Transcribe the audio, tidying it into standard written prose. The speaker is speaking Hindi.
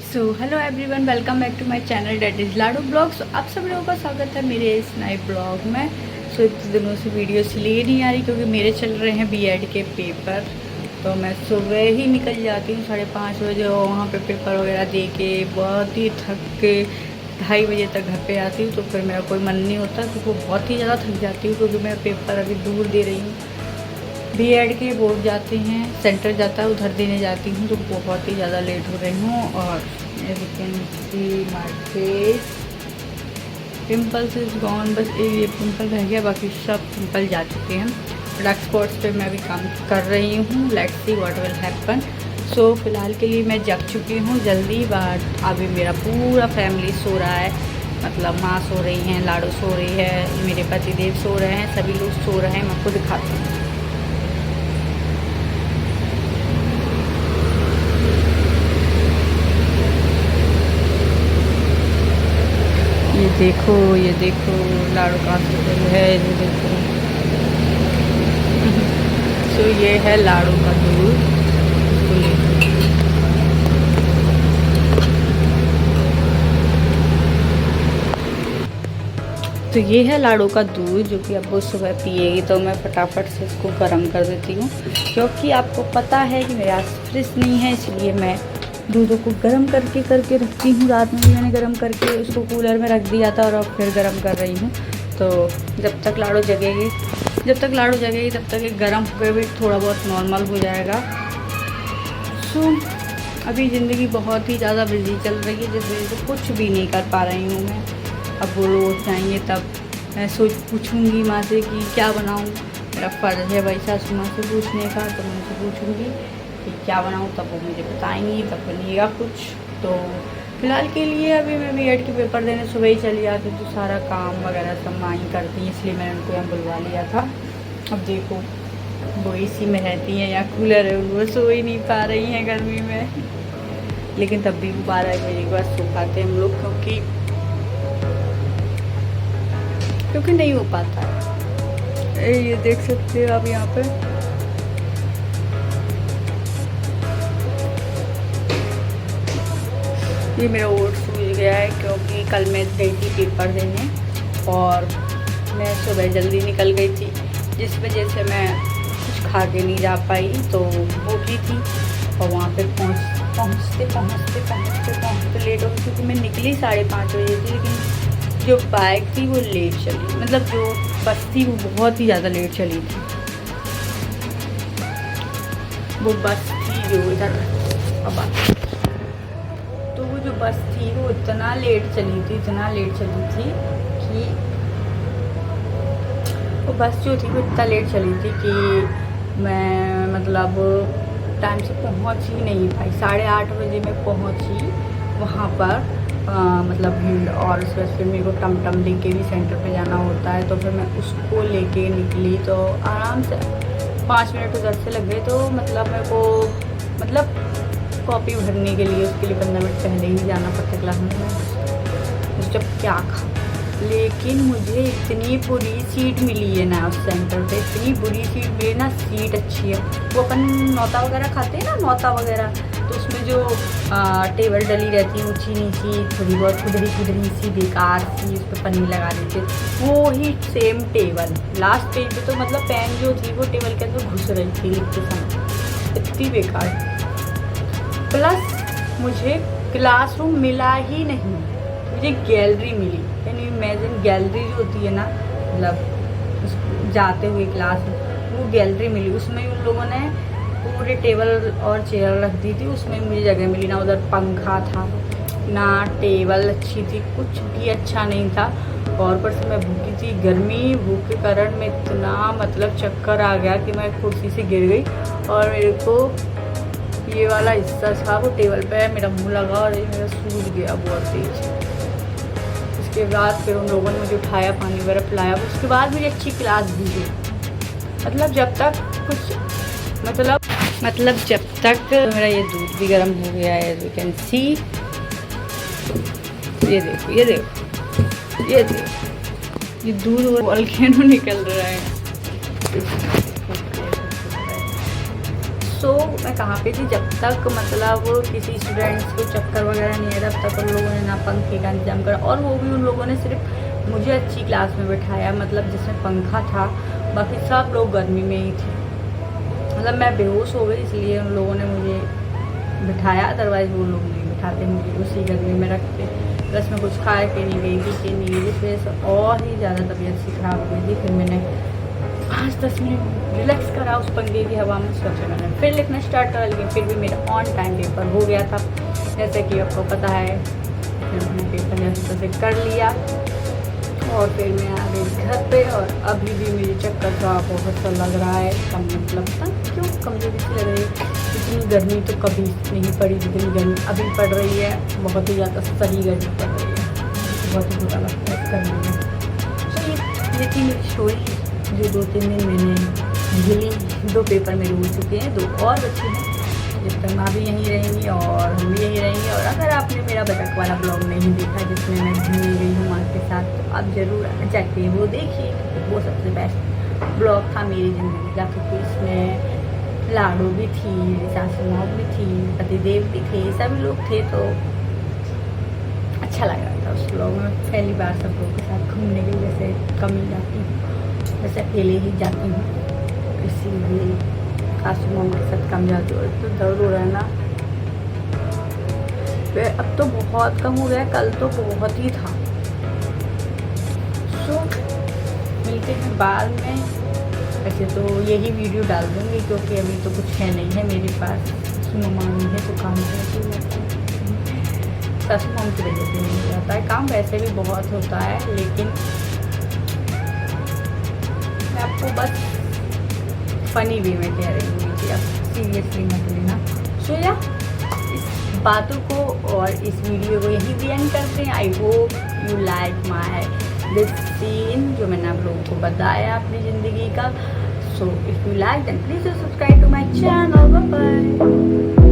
So hello everyone, welcome back to my channel that is Laddu blogs. आप सब लोगों का स्वागत है मेरे इस नए ब्लॉग में। सो इतने दिनों से वीडियो इसलिए नहीं आ रही क्योंकि मेरे चल रहे हैं बीएड के पेपर। तो मैं सुबह ही निकल जाती हूँ 5:30 बजे और वहाँ पे पेपर वगैरह दे के बहुत ही थक के 2:30 बजे तक घर पे आती हूँ। तो फिर मेरा कोई मन नहीं होता क्योंकि बहुत ही ज़्यादा थक जाती हूँ क्योंकि मैं पेपर अभी दूर दे रही हूँ। बीएड के बोर्ड जाते हैं, सेंटर जाता है, उधर देने जाती हूँ तो बहुत ही ज़्यादा लेट हो रही हूँ। और as you can see my face, pimples is gone. बस ये पिंपल रह गया, बाकी सब पिंपल जा चुके हैं। डार्क स्पॉट्स पे मैं अभी काम कर रही हूँ। Let's see what will happen. So फिलहाल के लिए मैं जग चुकी हूँ जल्दी, बट अभी मेरा पूरा फैमिली सो रहा है। मतलब माँ सो रही हैं, लाडू सो रही है, मेरे पतिदेव सो रहे हैं, सभी लोग सो रहे हैं। मैं आपको दिखाती हूँ। ये देखो लाडू का सूरज है, ये देखो। सो ये है लाडू का दूध। तो ये है लाडू का दूध जो कि अब वो सुबह पिएगी। तो मैं फटाफट से इसको गर्म कर देती हूँ क्योंकि आपको पता है कि मेरे पास फ्रिज नहीं है, इसलिए मैं दूधों को गर्म करके रखती हूँ। रात में भी मैंने गर्म करके उसको कूलर में रख दिया था और अब फिर गर्म कर रही हूँ। तो जब तक लाडू जगेगी तब तक ये गर्म होकर भी थोड़ा बहुत नॉर्मल हो जाएगा। सो अभी ज़िंदगी बहुत ही ज़्यादा बिजी चल रही है, जिस वजह से कुछ भी नहीं कर पा रही हूँ मैं। अब वो रोज़ जाएंगे तब मैं पूछूंगी माँ से कि क्या बनाऊँ। मेरा फ़र्ज़ है भाई सासू माँ से पूछने का, तो मैं उनसे पूछूंगी कि क्या बनाऊँ, तब वो मुझे बताएंगी, तब बनिएगा कुछ। तो फिलहाल के लिए अभी मैं बीएड के पेपर देने सुबह ही चली जाती हूँ, तो सारा काम वगैरह सब माँ ही करती हैं, इसलिए मैंने उनको यहाँ बुलवा लिया था। अब देखो वो एसी में रहती हैं या कूलर है, वो सो ही नहीं पा रही हैं गर्मी में। लेकिन तब भी 12 बजे के बाद सो पाते हम लोग क्योंकि नहीं हो पाता है। ये देख सकते हो आप यहाँ पे। ये मेरा ओट सूझ गया है क्योंकि कल मैं गई थी पेपर देने और मैं सुबह जल्दी निकल गई थी, जिस वजह से मैं कुछ खा के नहीं जा पाई। तो भूखी थी और वहाँ पे पहुँचते लेट हो गई क्योंकि मैं निकली 5:30 बजे थी। लेकिन जो बाइक थी वो लेट चली, मतलब जो बस थी वो बहुत ही ज़्यादा लेट चली थी। वो बस थी जो इधर तो वो जो बस थी वो इतना लेट चली थी कि वो बस जो थी वो इतना लेट चली थी कि मैं मतलब टाइम से पहुंच ही नहीं पाई। 8:30 बजे मैं पहुंची वहाँ पर। मतलब भीड़, और उसके बाद फिर मेरे को टमटम लेके भी सेंटर पे जाना होता है, तो फिर मैं उसको लेके निकली। तो आराम से 5 मिनट उधर से लग गए। तो मतलब मेरे को कॉपी भरने के लिए उसके लिए 15 मिनट पहले ही जाना पड़ता क्लास में। मुझे जब क्या खा, लेकिन मुझे इतनी बुरी सीट मिली है ना उस सेंटर पे, इतनी बुरी सीट मिली ना। सीट अच्छी है, वो अपन नौता वगैरह खाते हैं ना, नौता वगैरह, तो उसमें जो टेबल डली रहती है ऊंची नीची, थोड़ी बहुत खुदरी सी बेकार सी, उस पर पन्नी लगा देते, वो ही सेम टेबल लास्ट पेज पे। तो मतलब पेन जो थी वो टेबल के अंदर घुस रही थी लिखते समय, इतनी बेकार। प्लस मुझे क्लासरूम मिला ही नहीं, मुझे गैलरी मिली। यानी इमेजिन, गैलरी जो होती है ना, मतलब जाते हुए क्लास में, वो गैलरी मिली। उसमें उन लोगों ने पूरे टेबल और चेयर रख दी थी, उसमें मुझे जगह मिली ना। उधर पंखा था ना, टेबल अच्छी थी, कुछ भी अच्छा नहीं था। और ऊपर से मैं भूखी थी, भूख के कारण मैं इतना मतलब चक्कर आ गया कि मैं कुर्सी से गिर गई और मेरे को ये वाला हिस्सा था वो टेबल पे मेरा मुंह लगा और ये मेरा सूज गया बहुत तेज। उसके बाद फिर उन लोगों ने मुझे उठाया, पानी वगैरह पिलाया, उसके बाद मुझे अच्छी क्लास दी गई। मतलब जब तक जब तक मेरा ये दूध भी गर्म हो गया है, यू कैन सी। ये देखो ये दूध वोल्केनो निकल रहा है। सो मैं कहाँ पे थी जब तक मतलब किसी स्टूडेंट्स को चक्कर वगैरह नहीं आया, तब तक उन लोगों ने ना पंखे का इंतजाम करा, और वो भी उन लोगों ने सिर्फ मुझे अच्छी क्लास में बैठाया, मतलब जिसमें पंखा था, बाकी सब लोग गर्मी में ही थे। मतलब मैं बेहोश हो गई इसलिए उन लोगों ने मुझे बिठाया, अदरवाइज़ वो लोग नहीं बिठाते, मुझे उसी गर्मी में रखते। प्लस मैं कुछ खा के नहीं गई थी कि नहीं, जिस वजह से और ही ज़्यादा तबीयत सी खराब हो गई थी। फिर मैंने 5-10 मिनट रिलैक्स करा उस पंखे की हवा में, सोचा मैंने फिर लिखना स्टार्ट करा, लेकिन फिर भी मेरा ऑन टाइम पेपर हो गया था, जैसे कि आपको पता है। फिर मैंने पेपर जैसे तैसे कर लिया और फिर मैं आ गई घर पे, और अभी भी मेरी चक्कर सा बहुत सा लग रहा है, कम मतलब था क्यों कमजोरी सी लग रही है। इतनी गर्मी तो कभी नहीं पड़ी जितनी गर्मी अभी पड़ रही है, बहुत ही ज़्यादा सही गर्मी पड़ रही है, बहुत ही बुरा लगता है गर्मी में। तो ये थी मेरी स्टोरी, जो 2-3 दिन मैंने झेली। 2 पेपर मेरे हो चुके हैं, 2 और बच्चे हैं, जब तक माँ भी यहीं रहेंगी और हम भी यहीं रहेंगे। और अगर आपने मेरा बतख वाला ब्लॉग नहीं देखा जिसमें मैं घूमने गई हूँ माँ के साथ, तो आप ज़रूर जाके वो देखिए, वो सबसे बेस्ट ब्लॉग था मेरी ज़िंदगी का, क्योंकि इसमें लाडू भी थी, सासू माँ भी थी, पतिदेव भी थे, सभी लोग थे, तो अच्छा लग रहा था उस ब्लॉग में। पहली बार सब लोगों के साथ घूमने गई, जैसे कम ही जाती हूँ, वैसे अकेले ही जाती हूँ, इसीलिए सासू माँ के साथ कम जाती हूँ। तो दर्द हो रहा है ना, फिर अब तो बहुत कम हो गया, कल तो बहुत ही था। सो मिलते हैं बाद में। वैसे तो यही वीडियो डाल दूँगी क्योंकि अभी तो कुछ है नहीं है मेरे पास, मम्मा नहीं है तो काम करती रहती है, सासू माँ की वजह से नहीं जाता है काम, वैसे भी बहुत होता है, लेकिन मैं आपको बस फ़नी वे में कह रही हूँ कि आप सीरियसली मत लेना। सो या इस बातों को और इस वीडियो को यहीं भी एंड करते हैं। I hope you like my this scene, जो मैंने आप लोगों को बताया अपनी ज़िंदगी का। So if you like then please subscribe to my channel. Bye bye.